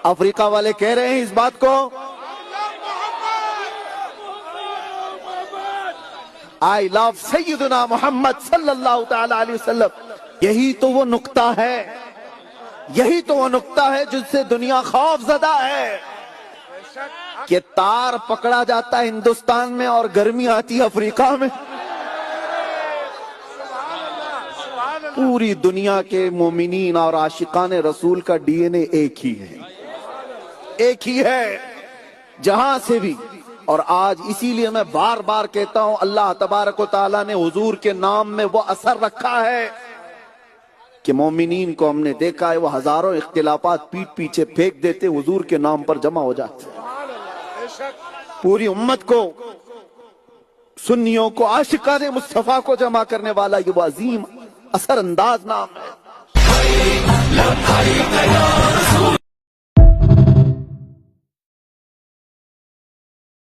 افریقہ والے کہہ رہے ہیں اس بات کو. آئی لو سیدنا محمد صلی اللہ تعالی علیہ وسلم. یہی تو وہ نقطہ ہے, یہی تو وہ نقطہ ہے جس سے دنیا خوف زدہ ہے کہ تار پکڑا جاتا ہے ہندوستان میں اور گرمی آتی ہے افریقہ میں. پوری دنیا کے مومنین اور عاشقان رسول کا ڈی این اے ایک ہی ہے, ایک ہی ہے جہاں سے بھی. اور آج اسی لیے میں بار بار کہتا ہوں اللہ تبارک و تعالیٰ نے حضور کے نام میں وہ اثر رکھا ہے کہ مومنین کو ہم نے دیکھا ہے وہ ہزاروں اختلافات پیٹ پیچھے پھینک دیتے, حضور کے نام پر جمع ہو جاتے. پوری امت کو, سنیوں کو, عاشقان مصطفیٰ کو جمع کرنے والا یہ وہ عظیم اثر انداز نام ہے.